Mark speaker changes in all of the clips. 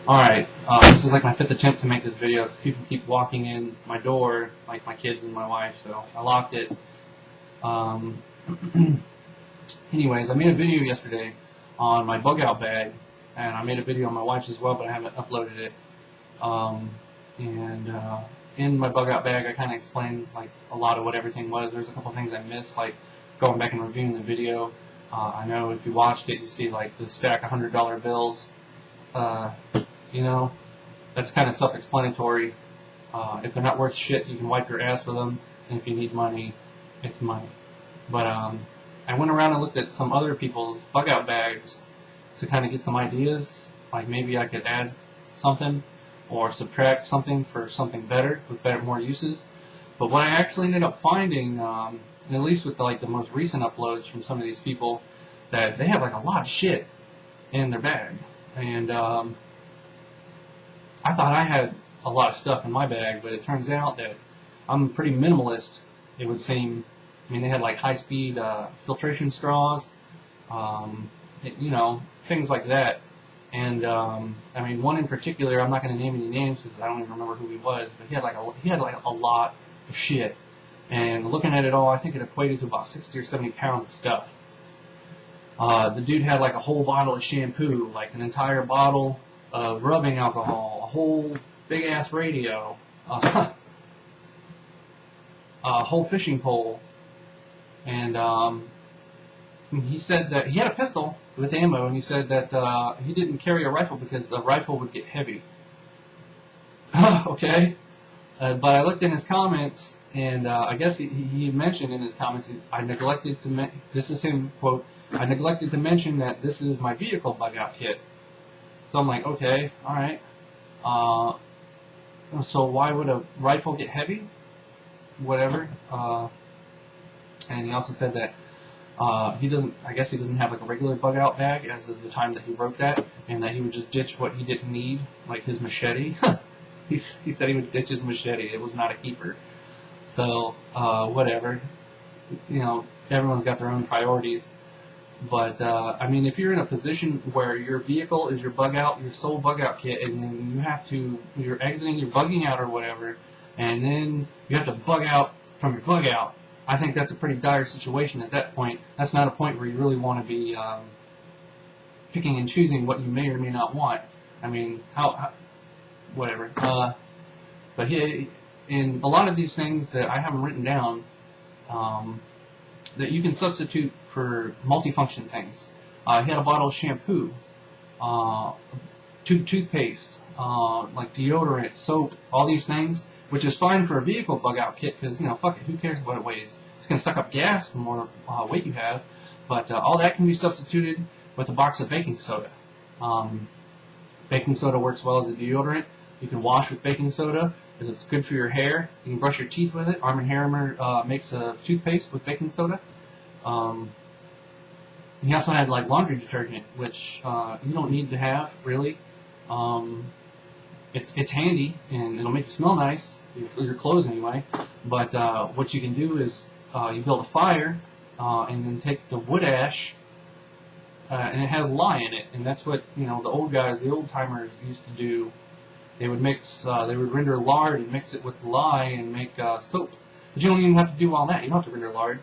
Speaker 1: Alright, this is like my 5th attempt to make this video because people keep walking in my door, like my kids and my wife, so I locked it. Anyways, I made a video yesterday on my bug out bag, and I made a video on my wife's as well, but I haven't uploaded it. In my bug out bag, I kind of explained like a lot of what everything was. There's a couple things I missed, like going back and reviewing the video. I know if you watched it, you see like the stack of $100 bills. You know, that's kind of self-explanatory. If they're not worth shit, you can wipe your ass with them, and if you need money, it's money. But I went around and looked at some other people's bug-out bags to kind of get some ideas, like maybe I could add something or subtract something for something better, with more uses. But what I actually ended up finding, and at least with the most recent uploads from some of these people, that they have like a lot of shit in their bag. And I thought I had a lot of stuff in my bag, but it turns out that I'm pretty minimalist, it would seem. I mean, they had like high-speed filtration straws, you know, things like that. And I mean, one in particular, I'm not going to name any names because I don't even remember who he was, but he had like a lot of shit. And looking at it all, I think it equated to about 60 or 70 pounds of stuff. The dude had like a whole bottle of shampoo, like an entire bottle of rubbing alcohol, a whole big-ass radio, a whole fishing pole, and he said that he had a pistol with ammo, and he said that he didn't carry a rifle because the rifle would get heavy. Okay, but I looked in his comments, and I guess he mentioned in his comments, I neglected to this is him, quote, I neglected to mention that this is my vehicle bug-out kit. So I'm like, okay, alright. So why would a rifle get heavy? Whatever. And he also said that I guess he doesn't have like a regular bug-out bag as of the time that he wrote that, and that he would just ditch what he didn't need, like his machete. He said he would ditch his machete. It was not a keeper. So, whatever. You know, everyone's got their own priorities. But, I mean, if you're in a position where your vehicle is your bug-out, your sole bug-out kit, and then you're exiting, you're bugging out or whatever, and then you have to bug out from your bug-out, I think that's a pretty dire situation at that point. That's not a point where you really want to be picking and choosing what you may or may not want. I mean, whatever. But in a lot of these things that I haven't written down, that you can substitute for multifunction things. He had a bottle of shampoo, toothpaste, like deodorant, soap, all these things, which is fine for a vehicle bug-out kit because, you know, fuck it, who cares what it weighs? It's going to suck up gas the more weight you have, but all that can be substituted with a box of baking soda. Baking soda works well as a deodorant. You can wash with baking soda because it's good for your hair. You can brush your teeth with it. Arm & Hammer makes a toothpaste with baking soda. He also had like laundry detergent, which you don't need to have really. It's handy and it'll make you smell nice, your clothes anyway. But what you can do is you build a fire and then take the wood ash, and it has lye in it, and that's what the old guys, the old timers used to do. They would they would render lard and mix it with lye and make soap. But you don't even have to do all that. You don't have to render lard.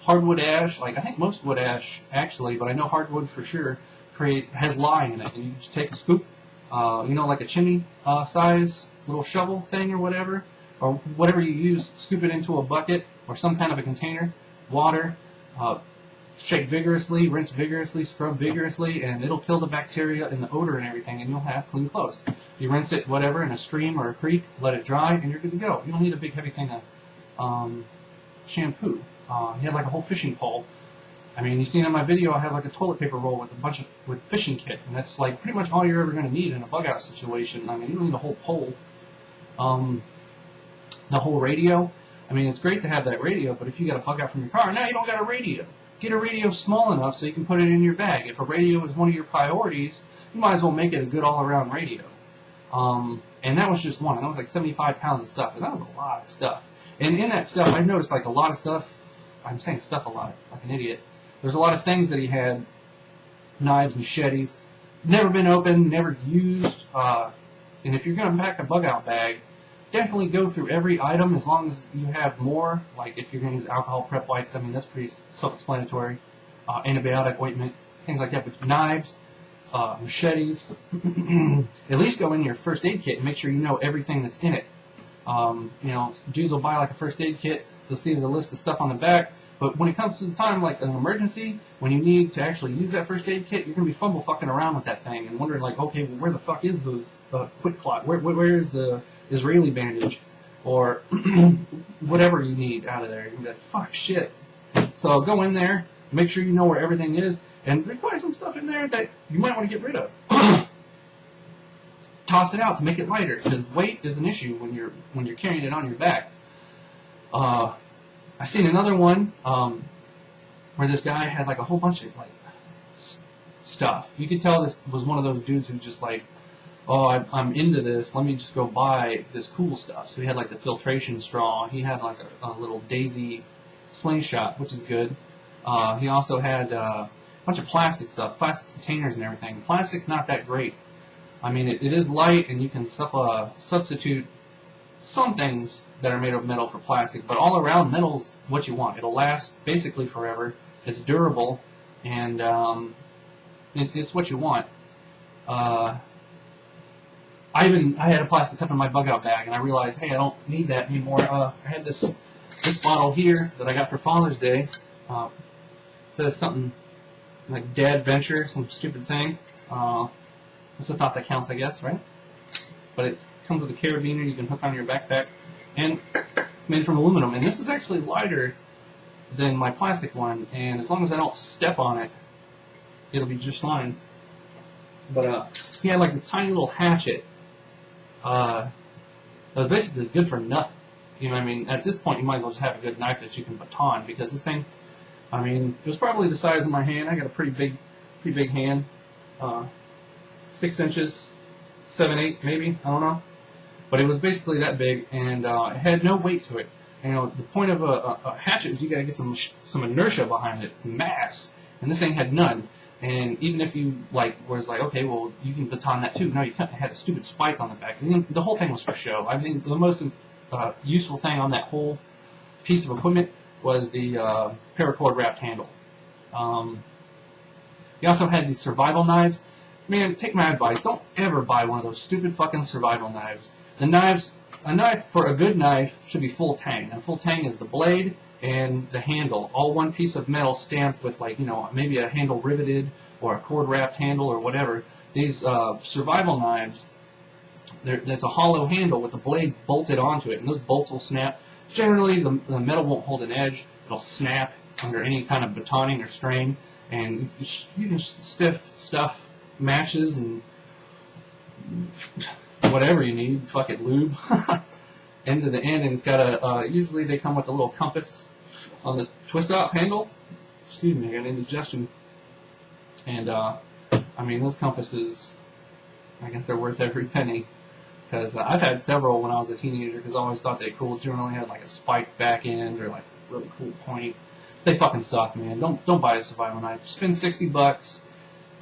Speaker 1: Hardwood ash, like I think most wood ash actually, but I know hardwood for sure has lye in it, and you just take a scoop, like a chimney size little shovel thing or whatever you use, scoop it into a bucket or some kind of a container, water, shake vigorously, rinse vigorously, scrub vigorously, and it'll kill the bacteria and the odor and everything, and you'll have clean clothes. You rinse it, whatever, in a stream or a creek, let it dry, and you're good to go. You don't need a big heavy thing of shampoo. He had like a whole fishing pole. I mean, you seen in my video, I have like a toilet paper roll with fishing kit, and that's like pretty much all you're ever going to need in a bug out situation. I mean, you don't need a whole pole. The whole radio. I mean, it's great to have that radio, but if you got a bug out from your car, now you don't got a radio. Get a radio small enough so you can put it in your bag. If a radio is one of your priorities, you might as well make it a good all-around radio. And that was just one. And that was like 75 pounds of stuff, and that was a lot of stuff. And in that stuff, I noticed like a lot of stuff. I'm saying stuff a lot, like an idiot. There's a lot of things that he had, knives, machetes, never been opened, never used. And if you're going to pack a bug out bag, definitely go through every item as long as you have more. Like if you're going to use alcohol prep wipes, I mean, that's pretty self-explanatory. Antibiotic ointment, things like that. But knives, machetes, at least go in your first aid kit and make sure you know everything that's in it. Dudes will buy like a first aid kit. They'll see the list of stuff on the back. But when it comes to the time, like an emergency, when you need to actually use that first aid kit, you're going to be fucking around with that thing and wondering, like, okay, well, where the fuck is those quick clot? Where is the Israeli bandage? Or whatever you need out of there. You're going to be like, fuck, shit. So go in there, make sure you know where everything is, and there's probably some stuff in there that you might want to get rid of. Toss it out to make it lighter, because weight is an issue when you're carrying it on your back. I seen another one where this guy had like a whole bunch of like stuff. You could tell this was one of those dudes who's just like, oh, I'm into this. Let me just go buy this cool stuff. So he had like the filtration straw. He had like a little daisy slingshot, which is good. He also had a bunch of plastic stuff, plastic containers and everything. Plastic's not that great. I mean, it is light, and you can substitute some things that are made of metal for plastic, but all around, metal's what you want. It'll last basically forever. It's durable, and it's what you want. I had a plastic cup in my bug out bag, and I realized, hey, I don't need that anymore. I had this bottle here that I got for Father's Day. It says something like Dad Venture, some stupid thing. It's a thought that counts, I guess, right? But it comes with a carabiner you can hook on your backpack, and it's made from aluminum. And this is actually lighter than my plastic one, and as long as I don't step on it, it'll be just fine. But he had like this tiny little hatchet that was basically good for nothing. You know what I mean? At this point, you might as well just have a good knife that you can baton, because this thing, I mean, it was probably the size of my hand. I got a pretty big hand. 6 inches, 7, 8 maybe, I don't know. But it was basically that big, and it had no weight to it. And, the point of a hatchet is you got to get some inertia behind it, some mass. And this thing had none. And even if you was like, okay, well, you can baton that too. No, you had a stupid spike on the back. And the whole thing was for show. I mean, the most useful thing on that whole piece of equipment was the paracord wrapped handle. He also had these survival knives. Man, take my advice. Don't ever buy one of those stupid fucking survival knives. A knife for a good knife should be full tang. And full tang is the blade and the handle, all one piece of metal stamped with maybe a handle riveted or a cord wrapped handle or whatever. These survival knives, there's a hollow handle with the blade bolted onto it, and those bolts will snap. Generally, the metal won't hold an edge. It'll snap under any kind of batoning or strain, and you can stuff matches and whatever you need, fucking lube, into the end, and it's got usually they come with a little compass on the twist-out handle. Excuse me, I got indigestion. And, I mean, those compasses, I guess they're worth every penny, because I've had several when I was a teenager, because I always thought they cool. Generally had, like, a spiked back end, or, like, a really cool point. They fucking suck, man. Don't buy a survival knife. Spend $60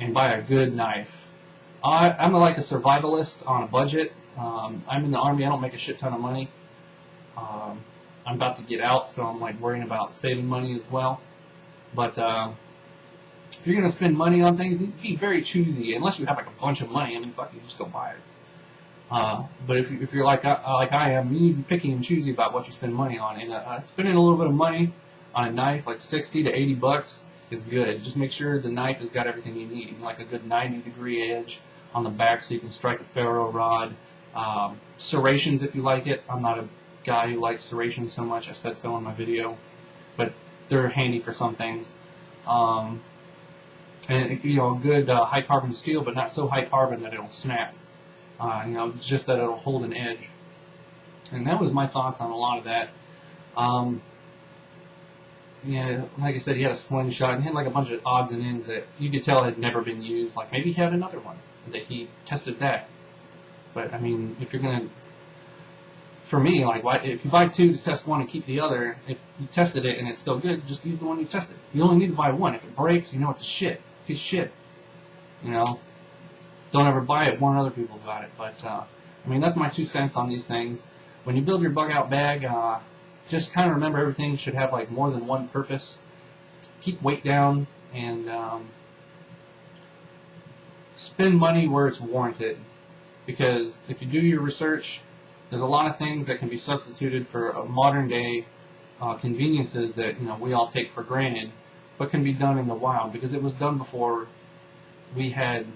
Speaker 1: and buy a good knife. I'm like a survivalist on a budget. I'm in the Army. I don't make a shit ton of money. I'm about to get out, so I'm like worrying about saving money as well. But if you're going to spend money on things, be very choosy. Unless you have like a bunch of money, I mean, fuck, you just go buy it. But if you're like I am, you need to be picky and choosy about what you spend money on. And spending a little bit of money on a knife, like $60 to $80, is good. Just make sure the knife has got everything you need, like a good 90-degree edge on the back so you can strike a ferro rod. Serrations if you like it. I'm not a guy who likes serrations so much. I said so in my video, but they're handy for some things. And good high carbon steel, but not so high carbon that it'll snap. Just that it'll hold an edge. And that was my thoughts on a lot of that. Like I said, he had a slingshot and he had like a bunch of odds and ends that you could tell had never been used. Like maybe he had another one that he tested that. But I mean, if you're gonna, for me, like if you buy two to test one and keep the other, if you tested it and it's still good, just use the one you tested. You only need to buy one. If it breaks, it's a piece of shit. don't ever buy it, warn other people about it. But I mean, that's my 2 cents on these things. When you build your bug out bag, just kind of remember everything should have like more than one purpose. Keep weight down and spend money where it's warranted. Because if you do your research, there's a lot of things that can be substituted for modern day conveniences that we all take for granted, but can be done in the wild because it was done before we had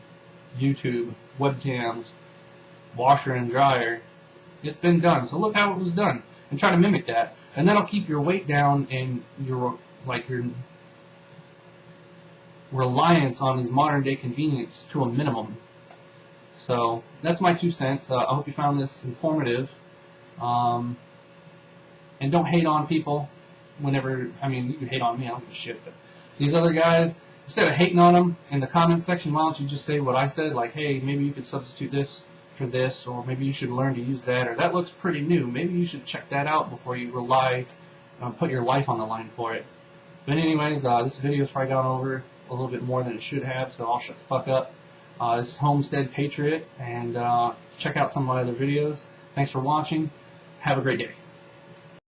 Speaker 1: YouTube, webcams, washer and dryer. It's been done, so look how it was done and try to mimic that, and that'll keep your weight down and your reliance on these modern day convenience to a minimum. So that's my 2 cents. I hope you found this informative. And don't hate on people whenever, I mean, you can hate on me, I don't give a shit, but these other guys, instead of hating on them in the comment section, why don't you just say what I said, like, hey, maybe you could substitute this for this, or maybe you should learn to use that, or that looks pretty new, maybe you should check that out before you put your life on the line for it. But anyways, this video's probably gone over a little bit more than it should have, so I'll shut the fuck up. This is Homestead Patriot, and check out some of my other videos. Thanks for watching. Have a great day.